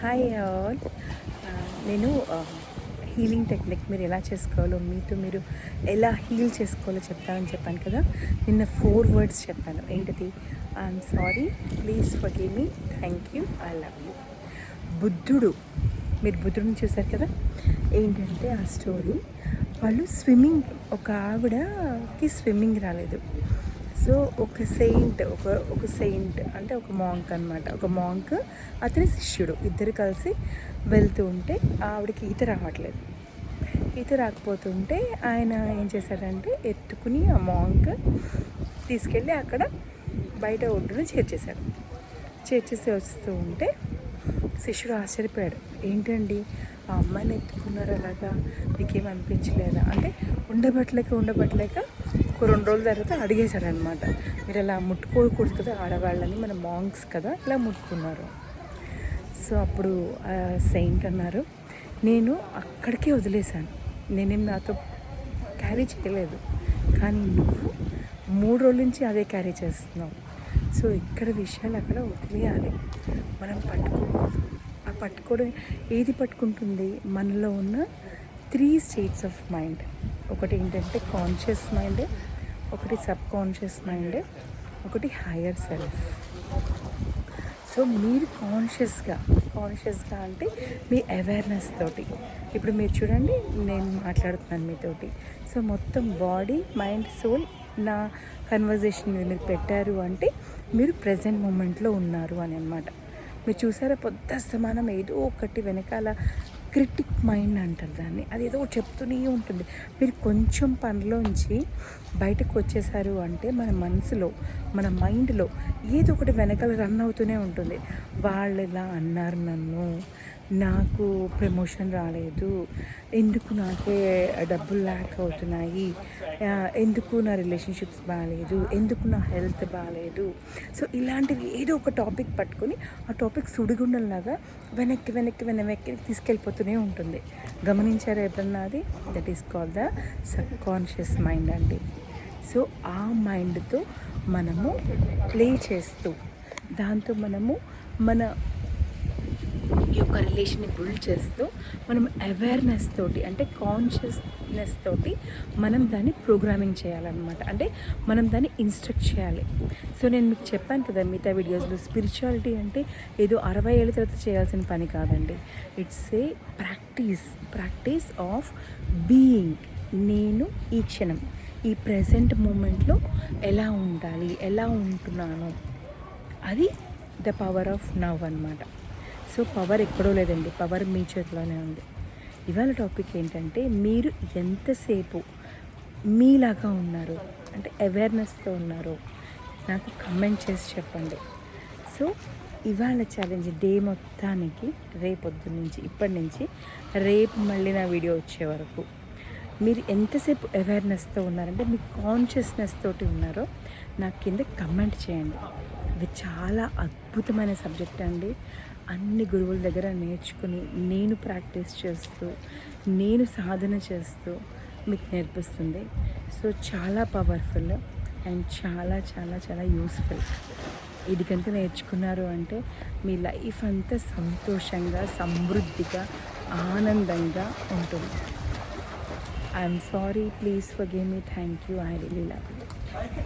Hi all. నేను healing technique మీరు ఎలా చేసుకోవాలో, మీతో మీరు ఎలా హీల్ చేసుకోవాలో చెప్తానని చెప్పాను కదా. నిన్న 4 words చెప్పాను. ఏంటిది? I'm sorry, please forgive me, thank you, I love you. బుద్ధుడు, మీరు బుద్ధుడిని చూశారు కదా. ఏంటంటే ఆ స్టోరీ, వాళ్ళు స్విమ్మింగ్, ఒక ఆవిడకి స్విమ్మింగ్ రాలేదు. సో ఒక సెయింట్ అంటే ఒక మాంక్ అనమాట. ఒక మాంక్, అతని శిష్యుడు, ఇద్దరు కలిసి వెళ్తూ ఉంటే ఆవిడకి ఈత రావట్లేదు. ఈత రాకపోతుంటే ఆయన ఏం చేశాడంటే ఎత్తుకుని ఆ మాంక్ తీసుకెళ్ళి అక్కడ బయట ఒడ్డును చేర్చేసి వస్తూ ఉంటే శిష్యుడు ఆశ్చర్యపోయాడు. ఏంటండి ఆ అమ్మాయిని ఎత్తుకున్నారు, అలాగా మీకేం అనిపించలేదా అంటే, ఉండబట్టలేక ఒక 2 రోజుల తర్వాత అడిగేశాడు అనమాట. మీరు అలా ముట్టుకోకూడదు కదా ఆడవాళ్ళని, మన మాంక్స్ కదా, ఇలా ముట్టుకున్నారు. సో అప్పుడు సెయింట్ అన్నారు, నేను అక్కడికే వదిలేశాను, నేనేం నాతో క్యారీ చేయలేదు, కానీ నువ్వు 3 రోజుల నుంచి అదే క్యారీ చేస్తున్నావు. సో ఇక్కడ విషయాలు అక్కడ వదిలేయాలి, మనం పట్టుకోకూడదు. ఆ పట్టుకోవడం ఏది పట్టుకుంటుంది? మనలో ఉన్న 3 states ఆఫ్ మైండ్. ఒకటి ఏంటంటే కాన్షియస్ మైండ్, ఒకటి సబ్ కాన్షియస్ మైండ్, ఒకటి హయ్యర్ సెల్ఫ్. సో మీరు కాన్షియస్గా అంటే మీ అవేర్నెస్ తోటి, ఇప్పుడు మీరు చూడండి, నేను మాట్లాడుతున్నాను మీతోటి. సో మొత్తం బాడీ, మైండ్, సోల్ నా కన్వర్జేషన్ మీరు పెట్టారు అంటే మీరు ప్రజెంట్ మూమెంట్లో ఉన్నారు అని అనమాట. మీరు చూసారా, పొద్దుస్తమానం ఏదో ఒకటి వెనకాల క్రిటిక్ మైండ్ అంటారు దాన్ని, అది ఏదో చెప్తూనే ఉంటుంది. మీరు కొంచెం పనిలోంచి బయటకు వచ్చేసారు అంటే మన మనసులో, మన మైండ్లో ఏదో ఒకటి వెనకాల రన్ అవుతూనే ఉంటుంది. వాళ్ళు ఇలా అన్నారు నన్ను, నాకు ప్రమోషన్ రాలేదు, ఎందుకు నాకే డబ్బులు ల్యాక్ అవుతున్నాయి, ఎందుకు నా రిలేషన్షిప్స్ బాగాలేదు, ఎందుకు నా హెల్త్ బాగాలేదు. సో ఇలాంటివి ఏదో ఒక టాపిక్ పట్టుకొని ఆ టాపిక్ సుడిగుండంలాగా వెనక్కి తీసుకెళ్ళిపోతూనే ఉంటుంది. గమనించారా ఎప్పుడన్నా? అది that is called the sub conscious mind అండి. సో ఆ మైండ్తో మనము ప్లే చేస్తూ, దాంతో మనము మన యొక్క రిలేషన్ని బిల్డ్ చేస్తూ, మనం అవేర్నెస్ తోటి అంటే కాన్షియస్నెస్ తోటి మనం దాన్ని ప్రోగ్రామింగ్ చేయాలన్నమాట. అంటే మనం దాన్ని ఇన్స్ట్రక్ట్ చేయాలి. సో నేను మీకు చెప్పాను కదా మిగతా వీడియోస్లో, స్పిరిచువాలిటీ అంటే ఏదో 60 ఏళ్ళ తర్వాత చేయాల్సిన పని కాదండి. It's a practice of being. నేను ఈ క్షణం, ఈ ప్రజెంట్ మూమెంట్లో ఎలా ఉండాలి, ఎలా ఉంటున్నాను, అది ద పవర్ ఆఫ్ నవ్ అన్నమాట. సో పవర్ ఎక్కడో లేదండి, పవర్ మీ చేతిలోనే ఉంది. ఇవాళ టాపిక్ ఏంటంటే, మీరు ఎంతసేపు మీలాగా ఉన్నారు అంటే అవేర్నెస్తో ఉన్నారో నాకు కమెంట్ చేసి చెప్పండి. సో ఇవాళ ఛాలెంజ్ డే మొత్తానికి, రేపొద్దు నుంచి, ఇప్పటి నుంచి రేపు మళ్ళీ నా వీడియో వచ్చే వరకు మీరు ఎంతసేపు అవేర్నెస్తో ఉన్నారంటే, మీ కాన్షియస్నెస్ తోటి ఉన్నారో నాకు కింద కమెంట్ చేయండి. ఇది చాలా అద్భుతమైన సబ్జెక్ట్ అండి. అన్ని గురువుల దగ్గర నేర్చుకుని, నేను ప్రాక్టీస్ చేస్తూ, నేను సాధన చేస్తూ మీకు నేర్పిస్తుంది. సో చాలా పవర్ఫుల్ అండ్ చాలా చాలా చాలా యూస్ఫుల్. ఇది కనుక నేర్చుకున్నారు అంటే మీ లైఫ్ అంతా సంతోషంగా, సమృద్ధిగా, ఆనందంగా ఉంటుంది. I'm sorry, please forgive me, thank you, I really love you.